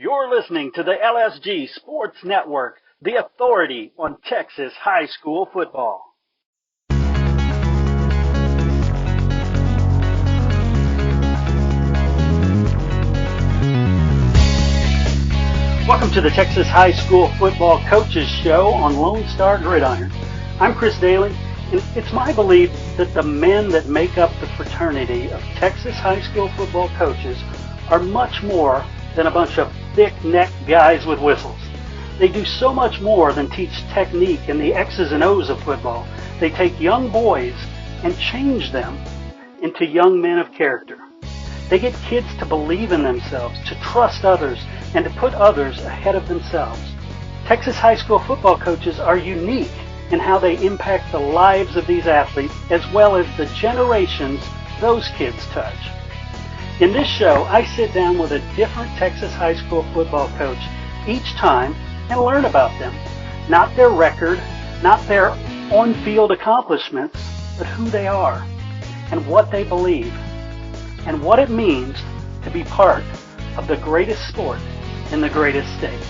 You're listening to the LSG Sports Network, the authority on Texas high school football. Welcome to the Texas High School Football Coaches Show on Lone Star Gridiron. I'm Chris Daly, and it's my belief that the men that make up the fraternity of Texas high school football coaches are much more than a bunch of thick-necked guys with whistles. They do so much more than teach technique and the X's and O's of football. They take young boys and change them into young men of character. They get kids to believe in themselves, to trust others, and to put others ahead of themselves. Texas high school football coaches are unique in how they impact the lives of these athletes as well as the generations those kids touch. In this show, I sit down with a different Texas high school football coach each time and learn about them. Not their record, not their on-field accomplishments, but who they are and what they believe and what it means to be part of the greatest sport in the greatest state.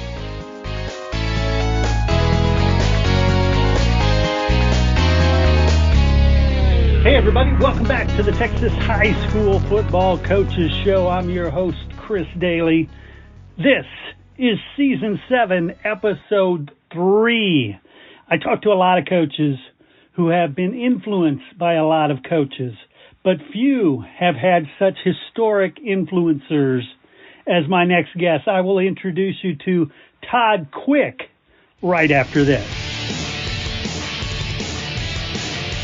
Hey everybody, welcome back to the Texas High School Football Coaches Show. I'm your host, Chris Daly. This is Season 7, Episode 3. I talk to a lot of coaches who have been influenced by a lot of coaches, but few have had such historic influencers as my next guest. I will introduce you to Todd Quick right after this.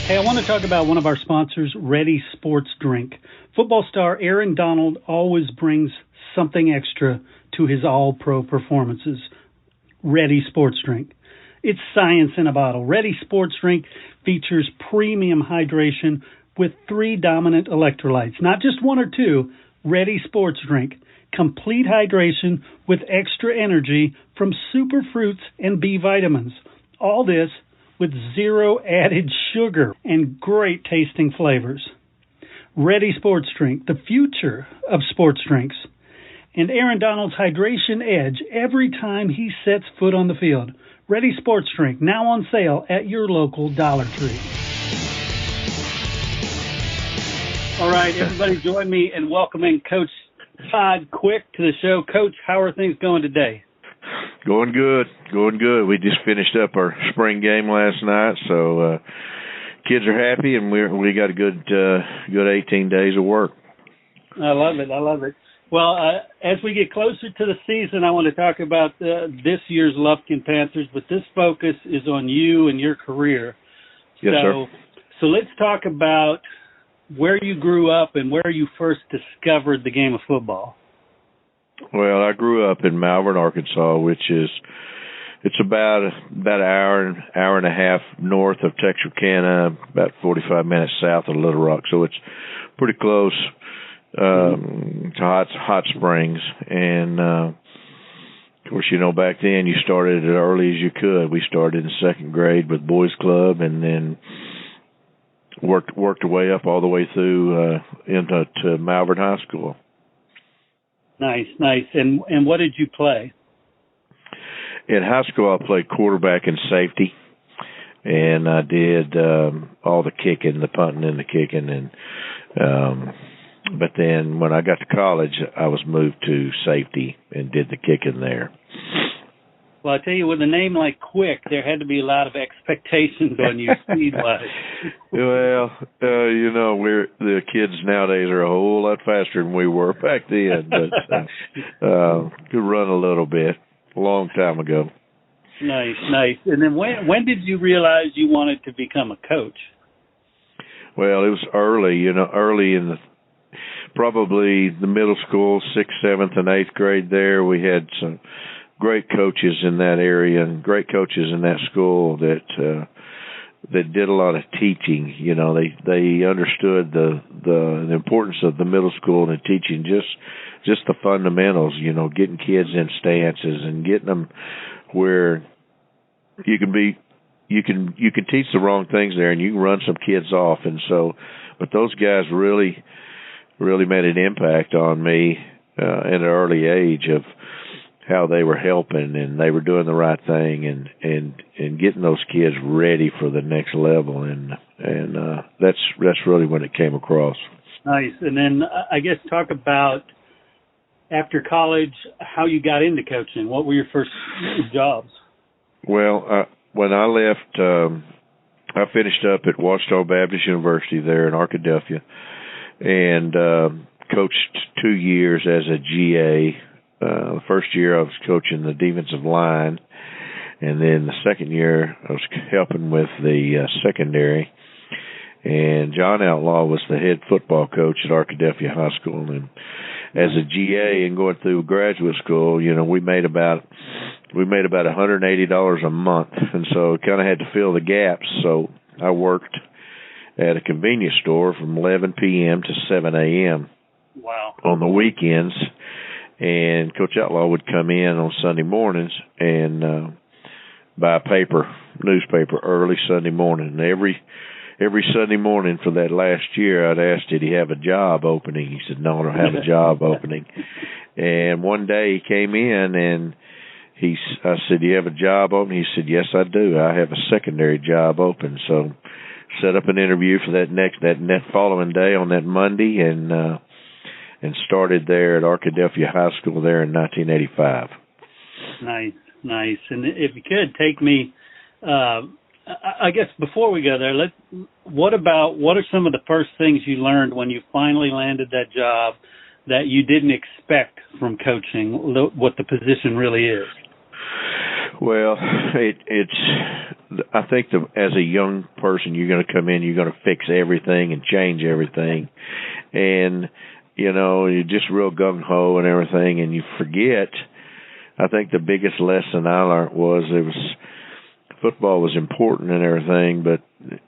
Hey, I want to talk about one of our sponsors, Ready Sports Drink. Football star Aaron Donald always brings something extra to his all-pro performances. Ready Sports Drink. It's science in a bottle. Ready Sports Drink features premium hydration with 3 dominant electrolytes. Not just 1 or 2. Ready Sports Drink. Complete hydration with extra energy from super fruits and B vitamins. All this with 0 added sugar and great tasting flavors. Ready Sports Drink, the future of sports drinks. And Aaron Donald's hydration edge every time he sets foot on the field. Ready Sports Drink, now on sale at your local Dollar Tree. All right, everybody join me in welcoming Coach Todd Quick to the show. Coach, how are things going today? Going good. We just finished up our spring game last night, so kids are happy, and we got a good 18 days of work. I love it. Well, as we get closer to the season, I want to talk about this year's Lufkin Panthers, but this focus is on you and your career. Yes, sir. So let's talk about where you grew up and where you first discovered the game of football. Well, I grew up in Malvern, Arkansas, which is about an hour and a half north of Texarkana, about 45 minutes south of Little Rock. So it's pretty close to Hot Springs. And of course, back then you started as early as you could. We started in 2nd grade with boys club, and then worked our way up all the way through into Malvern High School. Nice. And what did you play? In high school, I played quarterback and safety, and I did all the kicking, the punting and the kicking. And but then when I got to college, I was moved to safety and did the kicking there. Well, I tell you, with a name like Quick, there had to be a lot of expectations on you speed-wise. Well, the kids nowadays are a whole lot faster than we were back then, but could run a little bit, a long time ago. Nice. And then when did you realize you wanted to become a coach? Well, it was early in probably the middle school, 6th, 7th, and 8th grade there. We had some great coaches in that area and great coaches in that school that did a lot of teaching. They understood the importance of the middle school and teaching just the fundamentals, getting kids in stances and getting them where you can teach the wrong things there and you can run some kids off. And so, but those guys really made an impact on me at an early age of how they were helping and they were doing the right thing and getting those kids ready for the next level, and that's really when it came across. Nice. And then I guess talk about after college how you got into coaching. What were your first jobs? Well, when I left, I finished up at Ouachita Baptist University there in Arkadelphia, and coached 2 years as a GA. The first year I was coaching the defensive line, and then the second year I was helping with the secondary. And John Outlaw was the head football coach at Arkadelphia High School. And as a GA and going through graduate school, you know, we made about $180 a month, and so kind of had to fill the gaps. So I worked at a convenience store from 11 p.m. to 7 a.m. Wow. On the weekends. And Coach Outlaw would come in on Sunday mornings and buy a newspaper early Sunday morning. And every Sunday morning for that last year, I'd asked, did he have a job opening? He said, no, I don't have a job opening. And one day he came in and I said, do you have a job open? He said, yes, I do. I have a secondary job open. So set up an interview for that following day on that Monday, and started there at Arkadelphia High School there in 1985. Nice. And if you could take me, I guess before we go there, what are some of the first things you learned when you finally landed that job that you didn't expect from coaching, what the position really is? Well, I think as a young person, you're going to come in, you're going to fix everything and change everything. And you know, you're just real gung-ho and everything, and you forget. I think the biggest lesson I learned was football was important and everything, but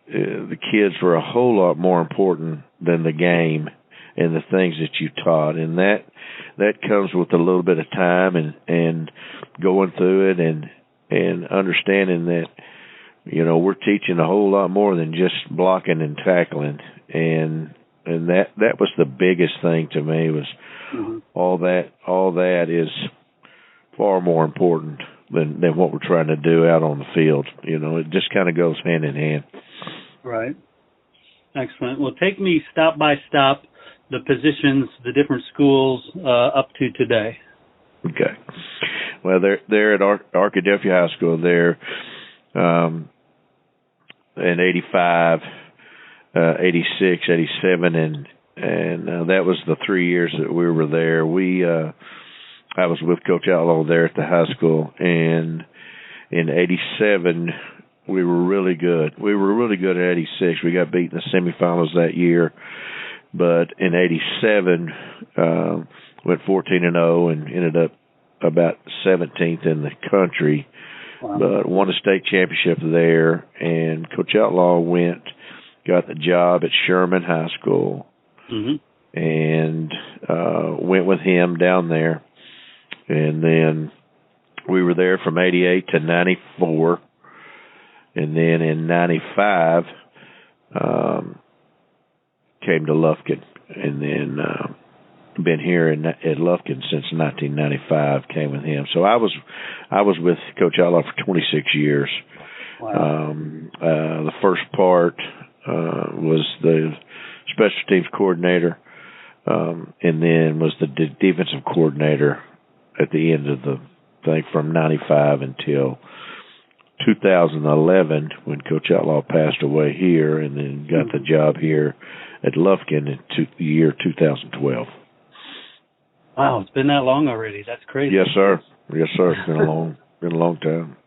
the kids were a whole lot more important than the game and the things that you taught. And that comes with a little bit of time and going through it and understanding that, you know, we're teaching a whole lot more than just blocking and tackling. And that was the biggest thing to me was all that is far more important than what we're trying to do out on the field. You know, it just kind of goes hand in hand. Right. Excellent. Well, take me stop by stop, the positions, the different schools up to today. Okay. Well, they're at Arkadelphia High School. They're in 85. 86, 87, and that was the 3 years that we were there. I was with Coach Outlaw there at the high school, and in 87 we were really good. We were really good at 86. We got beat in the semifinals that year, but in 87 went 14-0 and ended up about 17th in the country. Wow. But won a state championship there, and Coach Outlaw got the job at Sherman High School, and went with him down there. And then we were there from 88 to 94. And then in 95, came to Lufkin. And then been here at Lufkin since 1995, came with him. So I was with Coach Outlaw for 26 years. Wow. The first part was the special teams coordinator, and then was the defensive coordinator at the end of the thing from 95 until 2011 when Coach Outlaw passed away here, and then got the job here at Lufkin in the year 2012. Wow, it's been that long already. That's crazy. Yes, sir. It's been a long time.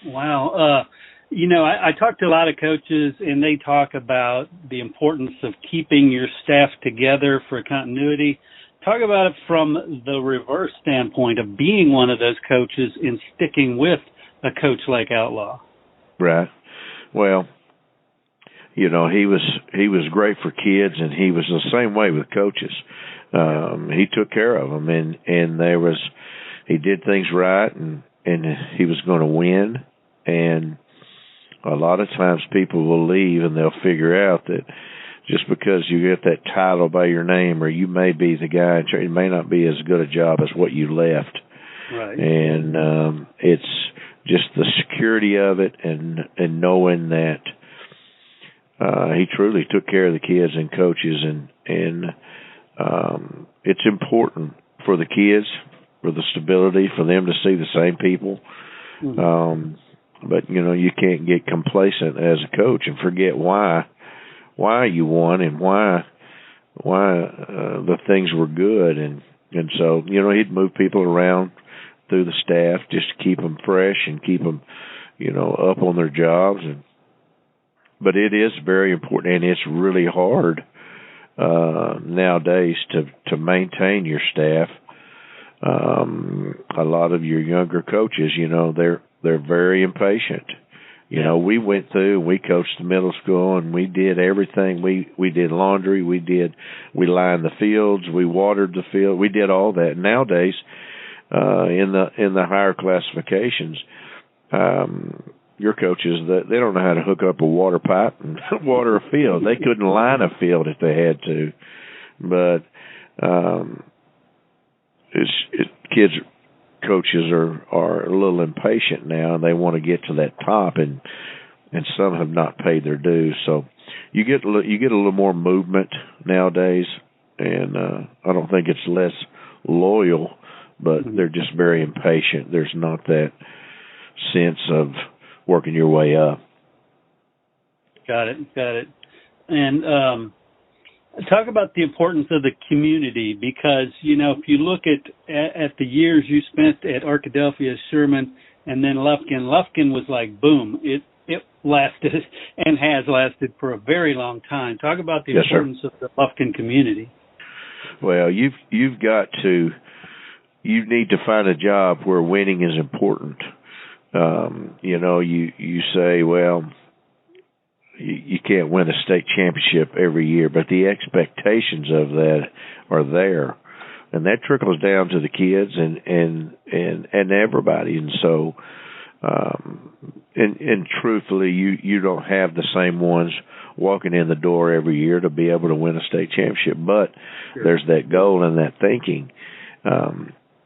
Wow. You know, I talk to a lot of coaches, and they talk about the importance of keeping your staff together for continuity. Talk about it from the reverse standpoint of being one of those coaches and sticking with a coach like Outlaw. Right. Well, you know, he was great for kids, and he was the same way with coaches. He took care of them, and he did things right, and he was going to win. And a lot of times people will leave and they'll figure out that just because you get that title by your name, or you may be the guy, it may not be as good a job as what you left. Right. And it's just the security of it, and knowing that he truly took care of the kids and coaches, and it's important for the kids, for the stability, for them to see the same people. But you can't get complacent as a coach and forget why you won and why the things were good, and so he'd move people around through the staff just to keep them fresh and keep them up on their jobs. But it is very important, and it's really hard nowadays to maintain your staff. A lot of your younger coaches, they're very impatient. We went through, we coached the middle school, and we did everything. We did laundry, we lined the fields, we watered the field, we did all that. Nowadays, in the higher classifications, your coaches, they don't know how to hook up a water pipe and water a field. They couldn't line a field if they had to. But coaches are a little impatient now, and they want to get to that top, and some have not paid their dues. So you get a little more movement nowadays, and I don't think it's less loyal, but they're just very impatient. There's not that sense of working your way up. Got it. And talk about the importance of the community, because if you look at the years you spent at Arkadelphia, Sherman, and then Lufkin was like boom. It lasted and has lasted for a very long time. Talk about the importance of the Lufkin community. Well, you need to find a job where winning is important. You say, well, you can't win a state championship every year, but the expectations of that are there, and that trickles down to the kids and everybody. And so, and truthfully, you don't have the same ones walking in the door every year to be able to win a state championship, but there's that goal and that thinking.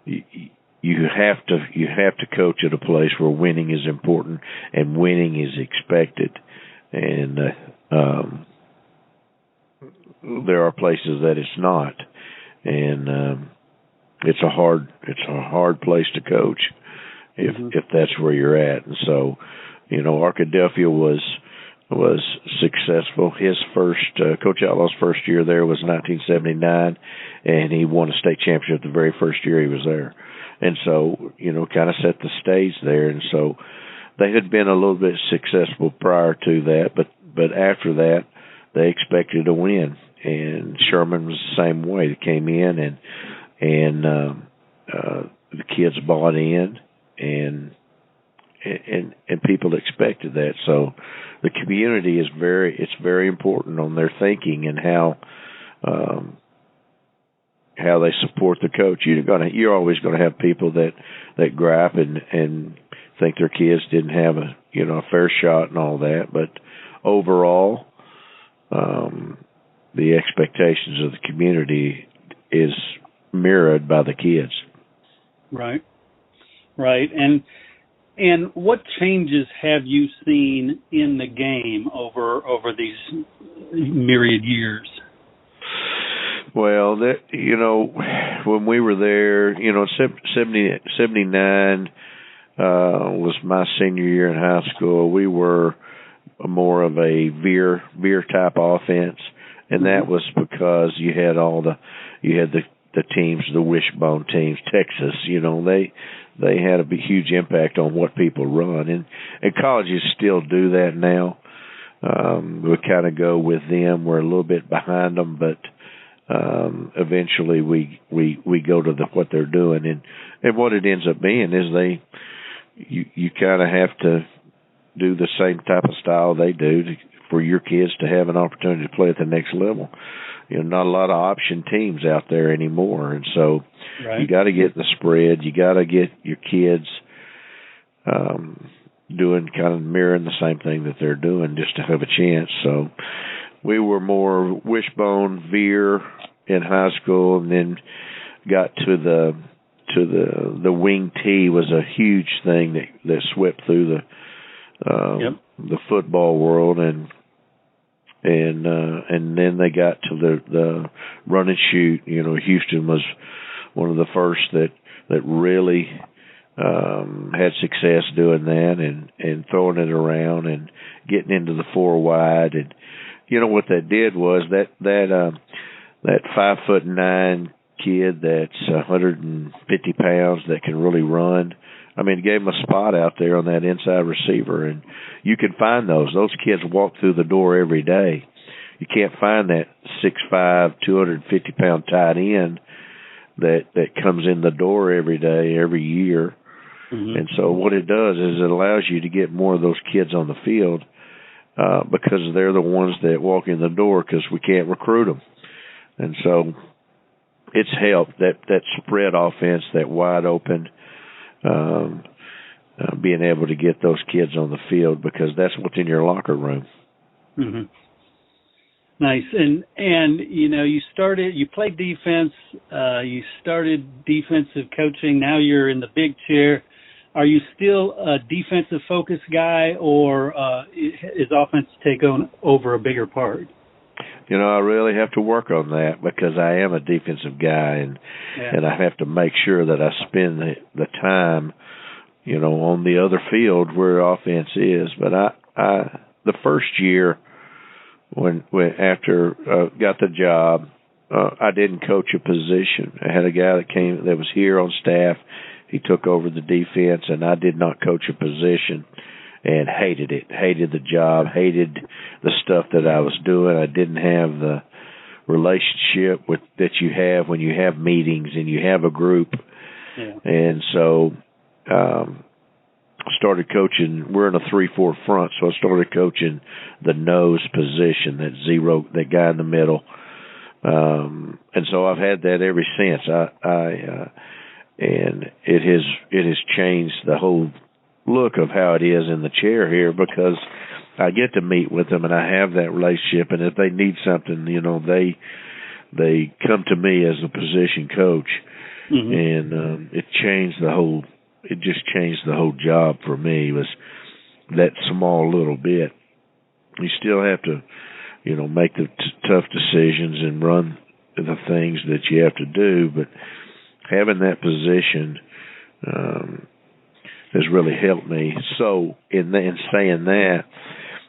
You have to coach at a place where winning is important and winning is expected. And there are places that it's not, and it's a hard place to coach if that's where you're at. And so, Arkadelphia was successful. His first Coach Outlaw's first year there was 1979, and he won a state championship the very first year he was there. And so, kind of set the stage there. And so they had been a little bit successful prior to that, but after that, they expected to win. And Sherman was the same way. They came in, and the kids bought in, and people expected that. So the community is very important on their thinking and how they support the coach. You're always going to have people that gripe and think their kids didn't have a fair shot and all that, but overall, the expectations of the community is mirrored by the kids. Right. And what changes have you seen in the game over these myriad years? Well, when we were there, 79 was my senior year in high school. We were more of a veer type offense, and that was because you had the teams, the wishbone teams. Texas, they had a huge impact on what people run, and colleges still do that now. We kind of go with them. We're a little bit behind them, but eventually we go to what they're doing, and what it ends up being is you kind of have to do the same type of style they do for your kids to have an opportunity to play at the next level. Not a lot of option teams out there anymore, and so you got to get the spread. You got to get your kids doing kind of mirroring the same thing that they're doing just to have a chance. So we were more wishbone veer in high school, and then got to the the wing tee was a huge thing that swept through the football world, and then they got to the run and shoot. You know, Houston was one of the first that really had success doing that and throwing it around and getting into the 4 wide. And you know what that did was that 5'9" kid that's 150 pounds that can really run. I mean, it gave him a spot out there on that inside receiver, and you can find those. Those kids walk through the door every day. You can't find that 6'5", 250-pound tight end that comes in the door every day, every year. Mm-hmm. And so what it does is it allows you to get more of those kids on the field because they're the ones that walk in the door because we can't recruit them. And so it's helped, that spread offense, that wide open, being able to get those kids on the field because that's what's in your locker room. Mm-hmm. Nice. And you know, you played defense, you started defensive coaching, now you're in the big chair. Are you still a defensive focused guy, or is offense take over a bigger part? You know, I really have to work on that because I am a defensive guy, and I have to make sure that I spend the time, you know, on the other field where offense is. But I the first year when after got the job, I didn't coach a position. I had a guy that was here on staff. He took over the defense, and I did not coach a position. And hated it, hated the job, hated the stuff that I was doing. I didn't have the relationship that you have when you have meetings and you have a group. Yeah. And so started coaching. We're in a 3-4 front, so I started coaching the nose position, that guy in the middle. And so I've had that ever since. And it has changed the whole look of how it is in the chair here because I get to meet with them and I have that relationship, and if they need something, you know, they come to me as a position coach. Mm-hmm. And it just changed the whole job for me. It was that small little bit. You still have to, you know, make the tough decisions and run the things that you have to do, but having that position has really helped me. So in saying that,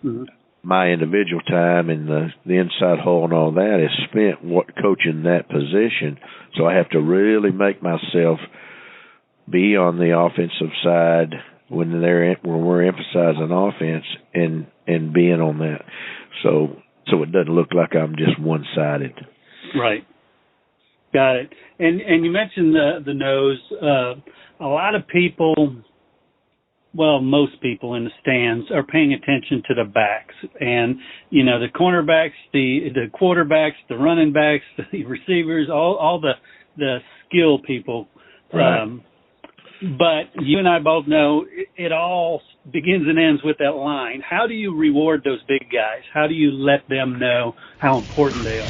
mm-hmm. my individual time and the inside hole and all that is spent coaching that position. So I have to really make myself be on the offensive side when we're emphasizing offense and being on that. So it doesn't look like I'm just one-sided. Right. Got it. And you mentioned the nose. A lot of people, well, most people in the stands are paying attention to the backs, and you know, the cornerbacks, the quarterbacks, the running backs, the receivers, all the skill people. Right. But you and I both know it all begins and ends with that line. How do you reward those big guys? How do you let them know how important they are?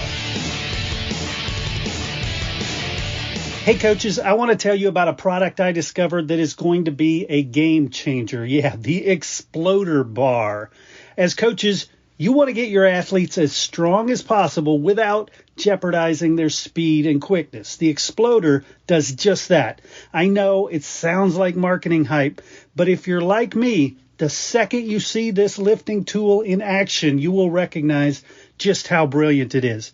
Hey, coaches, I want to tell you about a product I discovered that is going to be a game changer. Yeah, the Exploder Bar. As coaches, you want to get your athletes as strong as possible without jeopardizing their speed and quickness. The Exploder does just that. I know it sounds like marketing hype, but if you're like me, the second you see this lifting tool in action, you will recognize just how brilliant it is.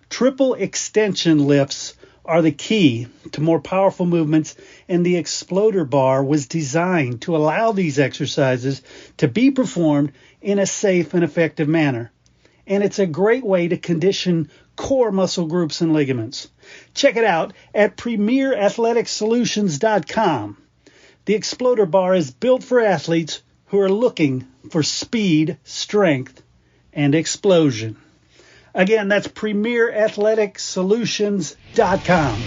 Triple extension lifts are the key to more powerful movements, and the Exploder Bar was designed to allow these exercises to be performed in a safe and effective manner. And it's a great way to condition core muscle groups and ligaments. Check it out at PremierAthleticSolutions.com. The Exploder Bar is built for athletes who are looking for speed, strength, and explosion. Again, that's PremierAthleticSolutions.com.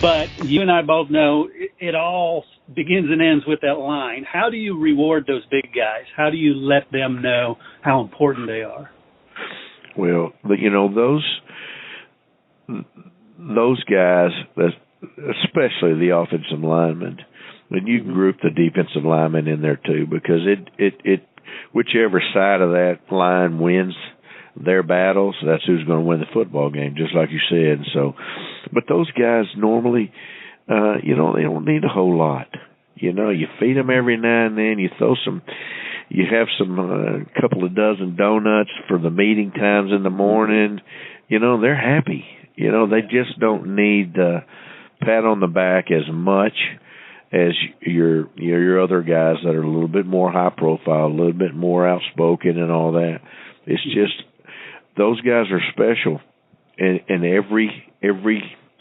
But you and I both know it all begins and ends with that line. How do you reward those big guys? How do you let them know how important they are? Well, you know, those guys, especially the offensive linemen, and you can group the defensive linemen in there too, because it whichever side of that line wins their battles, that's who's going to win the football game, just like you said. So, but those guys normally, they don't need a whole lot. You feed them every now and then. You have some couple of dozen donuts for the meeting times in the morning. They're happy. They just don't need the pat on the back as much as your other guys that are a little bit more high profile, a little bit more outspoken and all that. It's just those guys are special, and every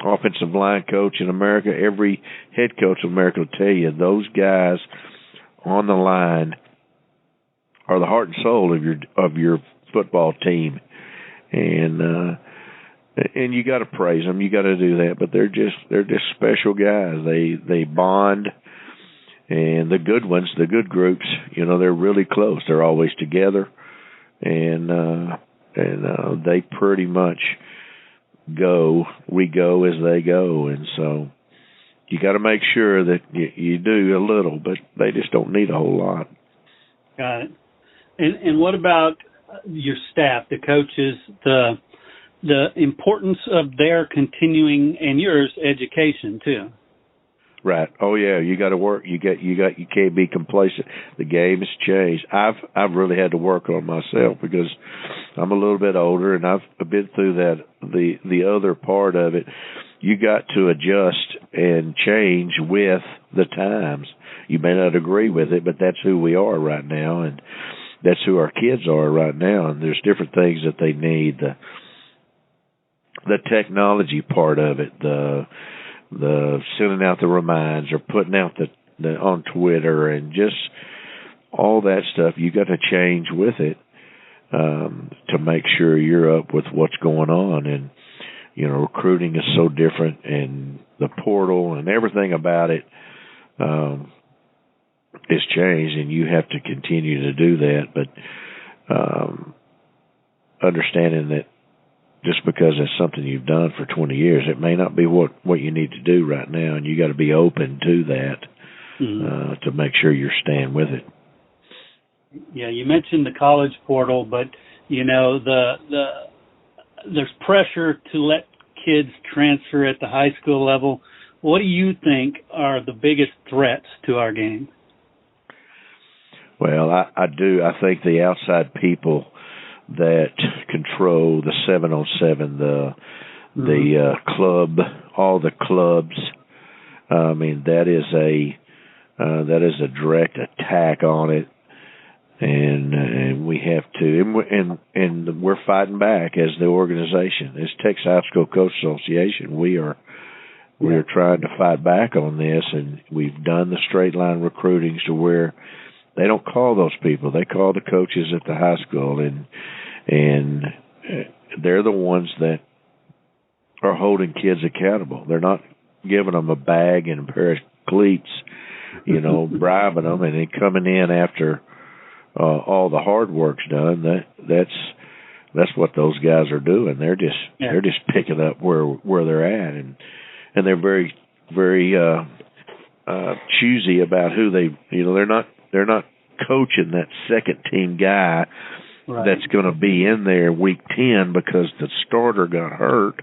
offensive line coach in America, every head coach in America will tell you those guys on the line are the heart and soul of your football team, and you got to praise them. You got to do that, but they're just special guys. They bond, and the good ones, the good groups, they're really close. They're always together, and they pretty much we go as they go, and so you got to make sure that you do a little, but they just don't need a whole lot. Got it. And what about your staff, the coaches, the importance of their continuing and yours education too? Right. Oh yeah, you got to work. You can't be complacent. The game has changed. I've really had to work on myself because I'm a little bit older, and I've been through that. The other part of it, you got to adjust and change with the times. You may not agree with it, but that's who we are right now, and that's who our kids are right now. And there's different things that they need. The technology part of it, the sending out the reminds or putting out the on Twitter and just all that stuff, you got to change with it to make sure you're up with what's going on. And recruiting is so different, and the portal and everything about it is changed, and you have to continue to do that. But understanding that just because it's something you've done for 20 years, it may not be what you need to do right now, and you got to be open to that to make sure you're staying with it. Yeah, you mentioned the college portal, but there's pressure to let kids transfer at the high school level. What do you think are the biggest threats to our game? Well, I do. I think the outside people that control the 7-on-7, the club, all the clubs. I mean, that is a direct attack on it, and we have to, and we're fighting back as the organization, as Texas High School Coach Association. We are trying to fight back on this, and we've done the straight line recruitings to where they don't call those people. They call the coaches at the high school, and they're the ones that are holding kids accountable. They're not giving them a bag and a pair of cleats, bribing them and then coming in after all the hard work's done. That's what those guys are doing. They're just picking up where they're at, and they're very, very choosy about who they're not coaching that second team guy that's going to be in there week 10 because the starter got hurt.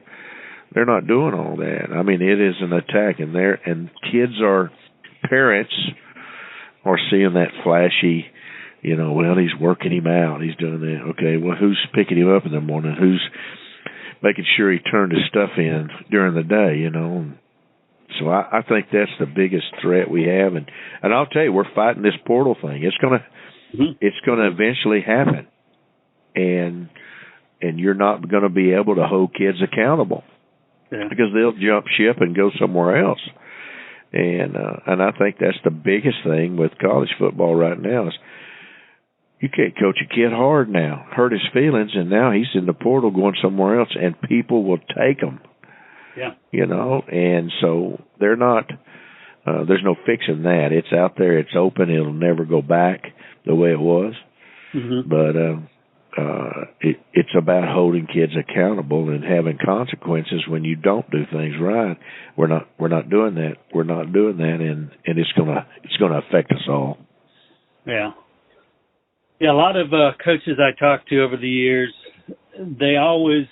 They're not doing all that. I mean, it is an attack, and parents are seeing that flashy, well, he's working him out, he's doing that. Okay, well, who's picking him up in the morning? Who's making sure he turned his stuff in during the day, So I think that's the biggest threat we have, and I'll tell you, we're fighting this portal thing. It's gonna eventually happen, and you're not going to be able to hold kids accountable because they'll jump ship and go somewhere else. And I think that's the biggest thing with college football right now is you can't coach a kid hard now, hurt his feelings, and now he's in the portal going somewhere else, and people will take him. Yeah. And so they're not, there's no fixing that. It's out there, it's open, it'll never go back the way it was. But it's about holding kids accountable and having consequences when you don't do things right. We're not doing that. We're not doing that, and it's gonna affect us all. Yeah. Yeah, a lot of coaches I talked to over the years, they always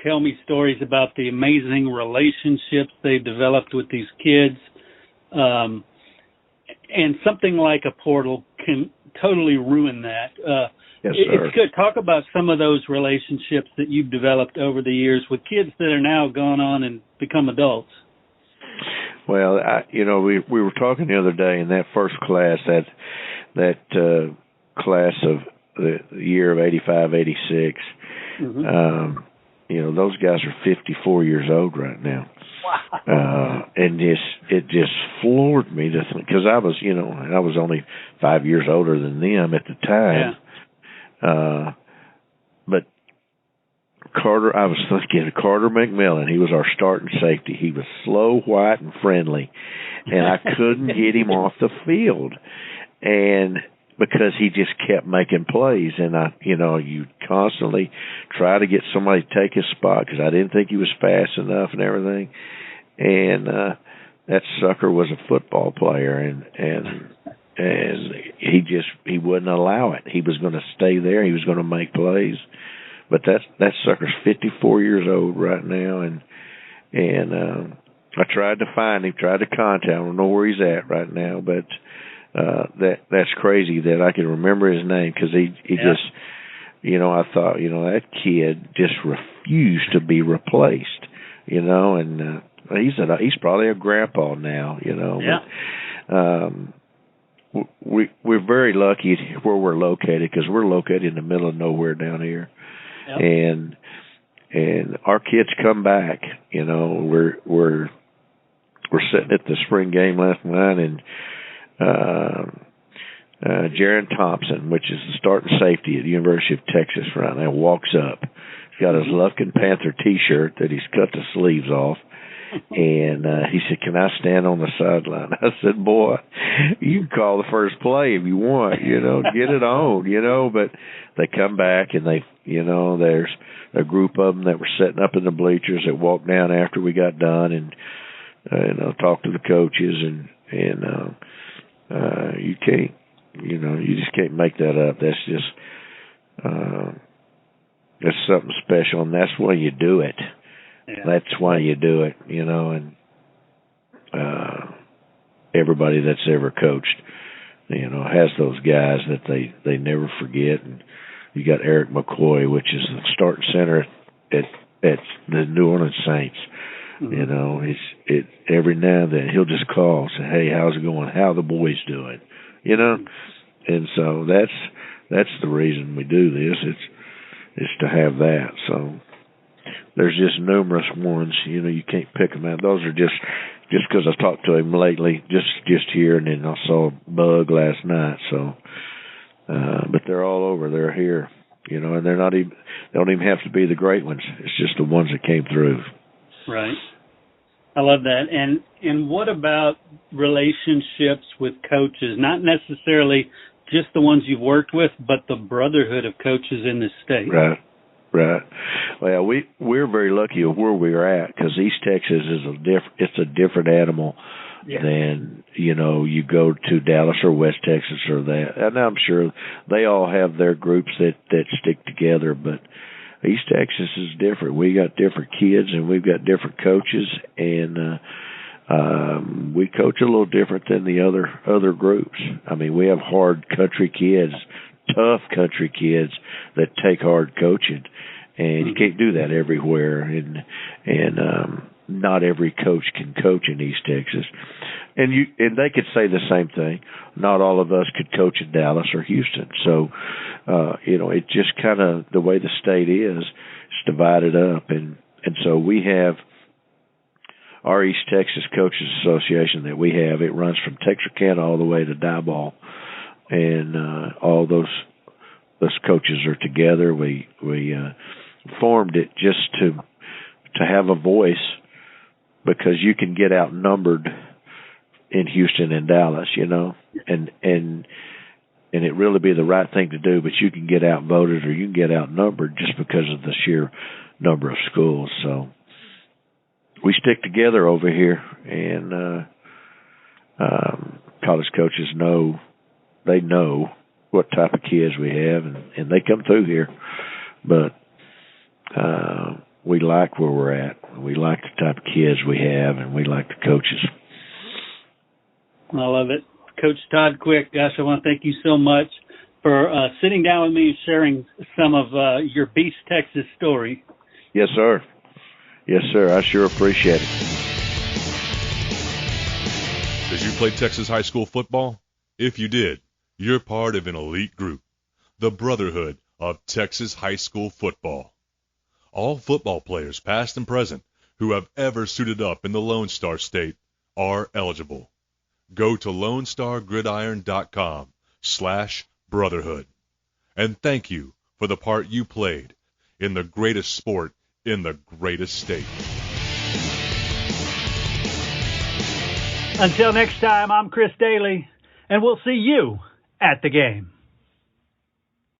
tell me stories about the amazing relationships they've developed with these kids. And something like a portal can totally ruin that. Yes, sir. It's good. Talk about some of those relationships that you've developed over the years with kids that are now gone on and become adults. Well, we were talking the other day in that first class, that class of the year of 85, 86. Mm-hmm. Those guys are 54 years old right now. Wow. And it just floored me to think, because I was only 5 years older than them at the time. Yeah. But I was thinking Carter McMillan, he was our starting safety. He was slow, white, and friendly, and I couldn't get him off the field, and because he just kept making plays, and you constantly try to get somebody to take his spot because I didn't think he was fast enough and everything, and that sucker was a football player, and he wouldn't allow it. He was going to stay there. He was going to make plays. But that sucker's 54 years old right now, and I tried to find him, tried to contact him. I don't know where he's at right now, but that's crazy that I can remember his name, because he just, I thought, that kid just refused to be replaced, and he's probably a grandpa now, Yeah. But we're very lucky where we're located, because we're located in the middle of nowhere down here. Yep. And our kids come back. We're sitting at the spring game last night, and Jaron Thompson, which is the starting safety at the University of Texas right now, walks up. He's got his Lufkin Panther T-shirt that he's cut the sleeves off. And he said, "Can I stand on the sideline?" I said, "Boy, you can call the first play if you want, get it on, But they come back, and there's a group of them that were sitting up in the bleachers that walked down after we got done and talked to the coaches, and you can't, you just can't make that up. That's just that's something special, and that's why you do it. Yeah. That's why you do it, and everybody that's ever coached, has those guys that they never forget. And you got Eric McCoy, which is the starting center at the New Orleans Saints. Mm-hmm. Every now and then he'll just call and say, "Hey, how's it going? How are the boys doing?" And so that's the reason we do this. It's to have that. So there's just numerous ones, you can't pick them out. Those are just because I talked to him lately, just here, and then I saw Bug last night. So, but they're all over. They're here, and they're not even. They don't even have to be the great ones. It's just the ones that came through. Right. I love that. And what about relationships with coaches? Not necessarily just the ones you've worked with, but the brotherhood of coaches in this state. Right. Right. Well, we're very lucky of where we're at, because East Texas is it's a different animal than you go to Dallas or West Texas or that. And I'm sure they all have their groups that stick together, but East Texas is different. We got different kids, and we've got different coaches, and we coach a little different than the other groups. I mean, we have hard country kids, tough country kids that take hard coaching, and you can't do that everywhere, and not every coach can coach in East Texas, and they could say the same thing. Not all of us could coach in Dallas or Houston, so it just kind of the way the state is, it's divided up, and so we have our East Texas Coaches Association that we have. It runs from Texarkana all the way to Diboll. And all those coaches are together. We formed it just to have a voice, because you can get outnumbered in Houston and Dallas, and and it really be the right thing to do, but you can get outvoted or you can get outnumbered just because of the sheer number of schools. So we stick together over here, and college coaches know what type of kids we have, and they come through here. But we like where we're at. We like the type of kids we have, and we like the coaches. I love it. Coach Todd Quick, gosh, I want to thank you so much for sitting down with me and sharing some of your Beast Texas story. Yes, sir. Yes, sir. I sure appreciate it. Did you play Texas high school football? If you did, you're part of an elite group, the Brotherhood of Texas High School Football. All football players, past and present, who have ever suited up in the Lone Star State are eligible. Go to LoneStarGridiron.com/brotherhood. And thank you for the part you played in the greatest sport in the greatest state. Until next time, I'm Chris Daly, and we'll see you at the game.